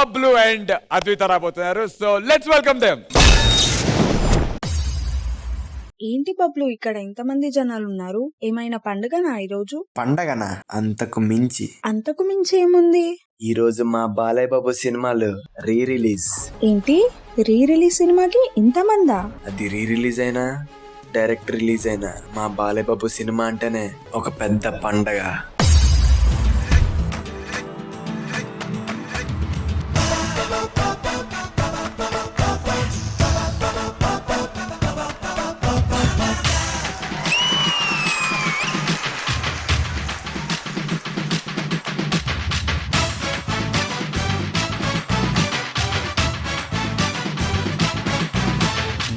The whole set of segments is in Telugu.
బబ్లు అండ్ అద్విత రాబోతున్నారు. So let's welcome them. ఏంటి బబ్లు, ఇక్కడ ఇంతమంది జనాలు ఉన్నారు? ఏమైనా పండుగనా ఈరోజు? పండగనా? అంతకు మించి ఏముంది? ఈ రోజు మా బాలయ్య బాబు సినిమాలు రిలీజ్. ఏంటి, రిలీజ్ సినిమాకి ఇంతమందా? అది రిలీజ్ అయినా డైరెక్ట్ రిలీజ్ అయినా మా బాలయ్య బాబు సినిమా అంటేనే ఒక పెద్ద పండగ.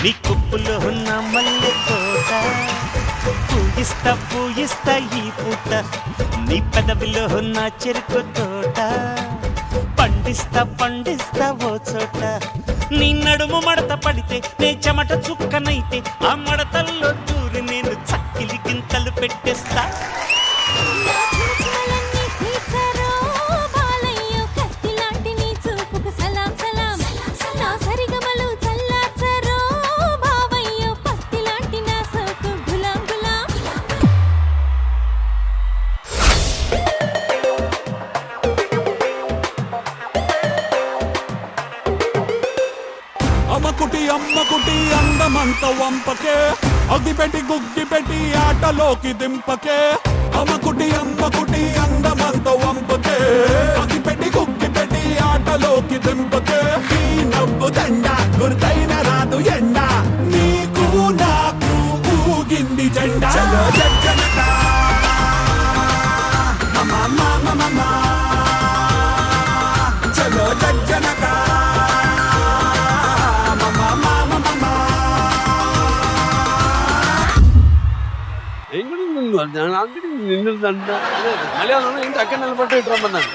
నీ కుప్పులో ఉన్న మల్లె తోట పూయిస్తా ఈ పూట, నీ పెదవిలో ఉన్న చెరుకు తోట పండిస్తా ఓ చోట, నీ నడుము మడత పడితే నే చెమట చుక్కనైతే ఆ మడతల్లో దూరి నేను చక్కిలి గింతలు పెట్టేస్తా. అమ్మకుటి అందమంత వంపకే, అగ్గిపెట్టి గుగ్గిపెట్టి ఆటలోకి దింపకే. అమ్మకుటి అందమంత వంపకే, అగ్గిపెట్టి గుగ్గిపెట్టి ఆటలోకి దింపకే. ఈ నవ్వు దండ గుర్తైన రాదు ఎండ, నీకు నాకు ఊగింది జెండా. చలో జనక చలో జనక నిన్ను మలయాళం ఏంటి అక్కడ నిలబట్టి రమ్మన్నాను.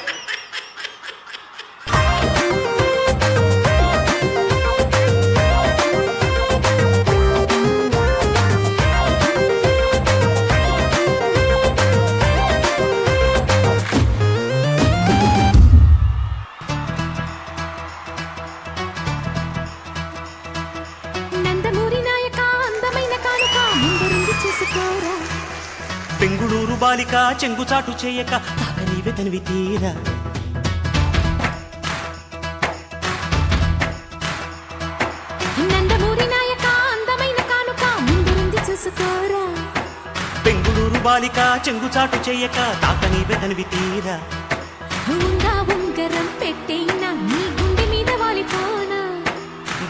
బెంగుళూరు బాలిక చెంగుచాటు చేయక తాక నీవే తనివి తీరా. బెంగుళూరు బాలిక చెంగుచాటు చేయక తాక నీవే తనివి తీరా. ఉంగరం పెట్టేనా నీ గుండె మీద వాలిపోనా,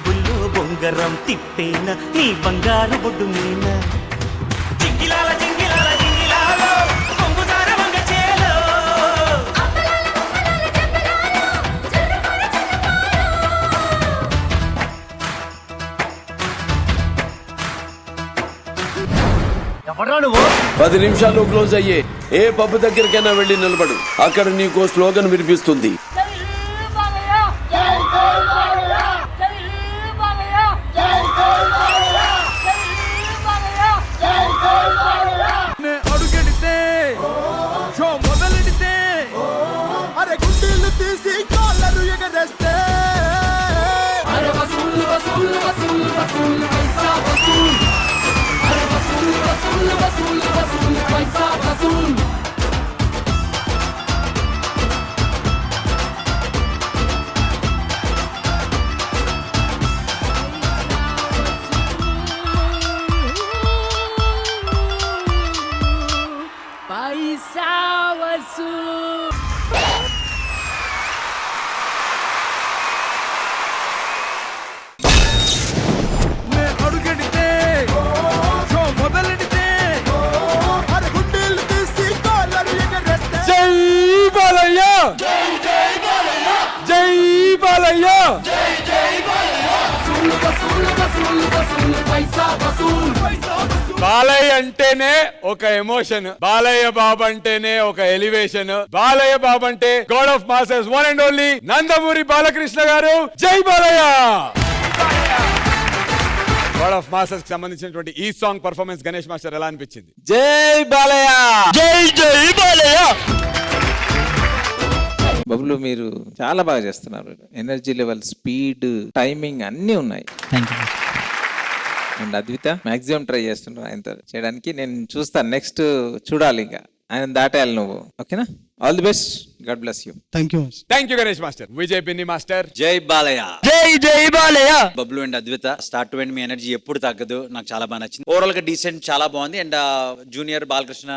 బుల్లో బొంగరం తిప్పేనా నీ బంగారు బొడ్డు మీనా. జింగిలాల జింగిలాల జింగిలాలో కొంగుదార వంగ చేలో, ఎవరా నువ్వు? 10 నిమిషాల్లో క్లోజ్ అయ్యే ఏ పబ్ దగ్గరికైనా వెళ్ళి నిలబడు, అక్కడ నీకో స్లోగన్ వినిపిస్తుంది. అడుగెడితే షో మొదలెడితే అరే గుండీలు తీసి కాళ్ళను ఎగరేస్తే బాలయ్య అంటేనే ఒక ఎమోషన్, బాలయ్య బాబు అంటేనే ఒక ఎలివేషన్. బాలయ్య బాబు అంటే God of masses, one and only Nandamuri Balakrishna గారు. జై బాలయ్య. గాడ్ ఆఫ్ మాసెస్ కి సంబంధించినటువంటి ఈ సాంగ్ పర్ఫార్మెన్స్ గణేష్ మాస్టర్ ఎలా అనిపించింది? జై బాలయ్య, జై జై బాలయ్య. బబ్లు మీరు చాలా బాగా చేస్తున్నారు. ఎనర్జీ లెవెల్, స్పీడ్, టైమింగ్ అన్నీ ఉన్నాయి. Thank you. And Advitha maximum try చేస్తున్నారు ఆయనతో చేయడానికి. నేను చూస్తాను, నెక్స్ట్ చూడాలి, ఇంకా ఆయన దాటేయాలి నువ్వు. ఓకేనా? All the best, God bless you. Thank you. Thank you Ganesh master. Vijay పిన్ని మాస్టర్. జై బాలయ్య. జై Balayya. Bablu and Advitha start to end me energy ఎప్పుడు తగ్గదు. నాకు చాలా బాగా నచ్చింది. ఓవరాల్ గా డీసెంట్, చాలా బాగుంది. అండ్ జూనియర్ బాలకృష్ణ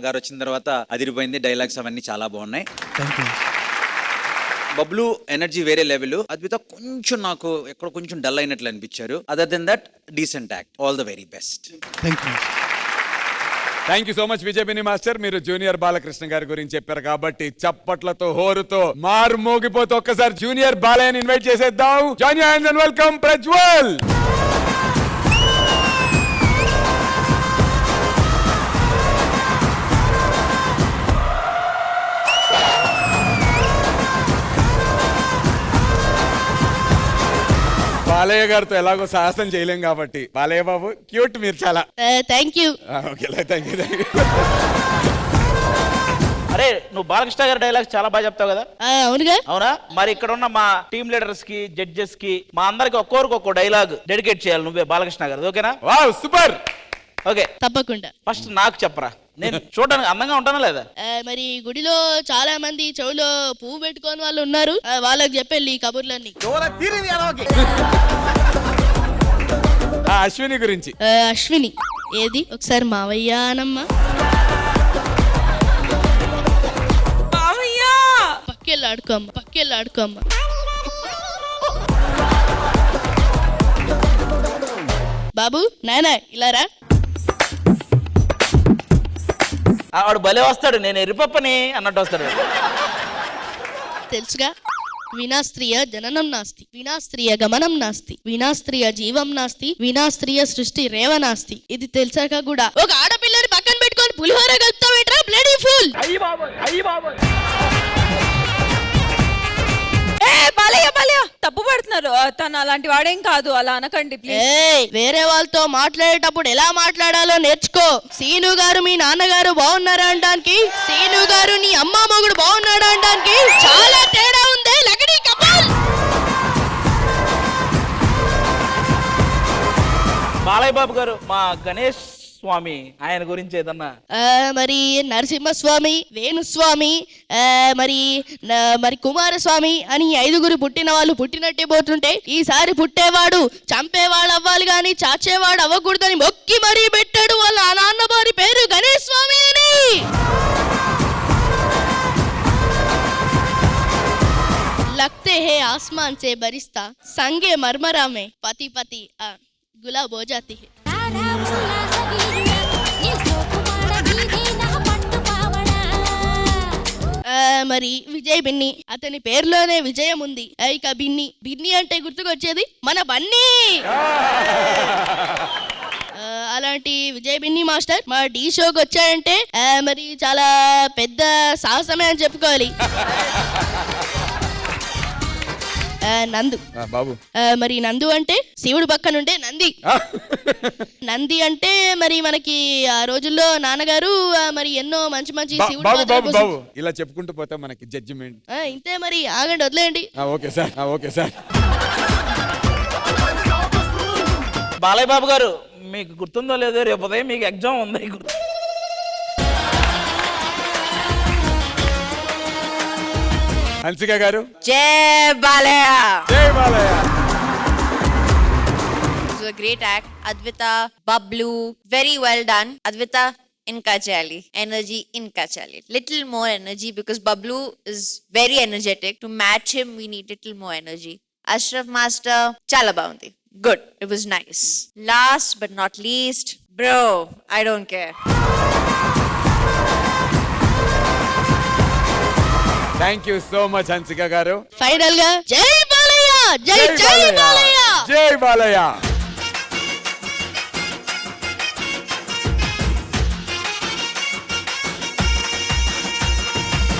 గారు వచ్చిన తర్వాత అదిరిపోయింది. డైలాగ్స్ అవన్నీ చాలా బాగున్నాయి. Thank you. బబ్లు ఎనర్జీ వేరే లెవెల్. అద్విత కొంచెం నాకు ఎక్కడ కొంచెం డల్ అయినట్లు అనిపించారు. Other than that decent act. All the very best. Thank you. Thank you so much Vijay పిన్ని మాస్టర్. మీరు జూనియర్ బాలకృష్ణ గారి గురించి చెప్పారు కాబట్టి చప్పట్లతో హోరుతో మారు మోగిపోతే ఒక్కసారి జూనియర్ బాలయ్యని ఇన్వైట్ చేసేద్దాం. Join your hands and welcome Prajwal. Balayya గారితో ఎలాగో సాహసం చేయలేం కాబట్టి బాలయ్య బాబు క్యూట్ మీరు చాలా. Thank you. Okay, thank you. అరే నువ్వు బాలకృష్ణ గారి డైలాగ్స్ చాలా బాగా చెప్తావు కదా? అవునుగా. అవునా? మరి ఇక్కడ ఉన్న మా టీమ్ లీడర్స్ కి, జడ్జెస్ కి, మా అందరికి ఒక్కొక్కరికి ఒక్కో డైలాగ్ డెడికేట్ చేయాలి నువ్వే బాలకృష్ణ గారు. ఓకేనా? Wow, super. ఓకే, తప్పకుండా. ఫస్ట్ నాకు చెప్పరా, నేను చూడడానికి అందంగా ఉంటానా లేదా? మరి గుడిలో చాలా మంది చెవులో పువ్వు పెట్టుకొని వాళ్ళు ఉన్నారు, వాళ్ళకి చెప్పెళ్ళి ఈ కబుర్లన్నీ. అశ్విని గురించి. అశ్విని ఏది ఒకసారి మావయ్య అనమ్మా. పక్కెళ్ళి ఆడుకోమ్మా, పక్కెళ్ళి ఆడుకోమ్మా. బాబు నాయనా ఇలారా. వాడు భలే వస్తాడు, నేను ఎరిపప్పని అన్నట్టు వస్తాడు. తెలుసుగా, వినాస్త్రియ జననం నాస్తి, వినాస్త్రియ గమనం నాస్తి, వినాస్త్రియ జీవం నాస్తి, వినాస్త్రియ సృష్టి రేవ నాస్తి. ఇది తెలిసాక కూడా ఒక ఆడపిల్లని పక్కన పెట్టుకొని పులిహోర కలుపుతావేట్రా బ్లడీ ఫుల్. తప్పు పడుతున్నారు. తను అలాంటి వాడేం కాదు, అలా అనకండి ప్లీజ్. వేరే వాళ్ళతో మాట్లాడేటప్పుడు ఎలా మాట్లాడాలో నేర్చుకో. సీను గారు మీ నాన్నగారు బాగున్నారా అనడానికి, సీను గారు నీ అమ్మ మొగుడు బాగున్నాడా అనడానికి చాలా తేడా ఉంది. లగడీ కపుల్. బాలయ్య బాబు గారు, మా గణేష్ స్వామి ఆయన గురించి ఏదన్నా? మరి నరసింహస్వామి, వేణుస్వామి, మరి కుమారస్వామి అని 5 పుట్టిన వాళ్ళు పుట్టినట్టే పోతుంటే ఈసారి పుట్టేవాడు చంపేవాడు అవ్వాలి గాని చాచేవాడు అవ్వకూడదని మొక్కి మరీ పెట్టాడు వాళ్ళ నాన్న వారి పేరు గణేష్ స్వామి అని. लगते है आसमान से बरिश्ता, संगे मरमरा में पति पति गुलाब हो जाती है. మరి విజయ్ బిన్ని, అతని పేరులోనే విజయం ఉంది. ఇక బిన్ని, బిన్ని అంటే గుర్తుకొచ్చేది మన బన్నీ. అలాంటి విజయ్ బిన్ని మాస్టర్ మా డి షోకి వచ్చాడంటే మరి చాలా పెద్ద సాహసమే అని చెప్పుకోవాలి. నందు బాబు, మరి నందు అంటే శివుడు పక్కనుండే నంది. నంది అంటే మరి మనకి ఆ రోజుల్లో నాన్నగారు మరి ఎన్నో మంచి మంచి శివుడు ఇలా చెప్పుకుంటూ పోతే మనకి జడ్జిమెంట్ ఇంతే. మరి ఆగండి, వదిలేయండి. Okay sir, okay sir. Balayya Babu గారు, మీకు గుర్తుందో లేదో రేపు ఉదయం మీకు ఎగ్జామ్ ఉంది. హన్సిక గారు. జై బాలయ్య. జై Balayya. A great act. Advita, Bablu, very well done. Advita, inka chali. Energy inka chali. Little more energy because Bablu is very energetic. To match him, we need little more energy. Ashraf Master, chala baundi. Good. It was nice. Last but not least, bro, I don't care. Thank you so much Hansika గారు. ఫైనల్ గా జై బాలయ్య, జై జై బాలయ్య, జై బాలయ్య.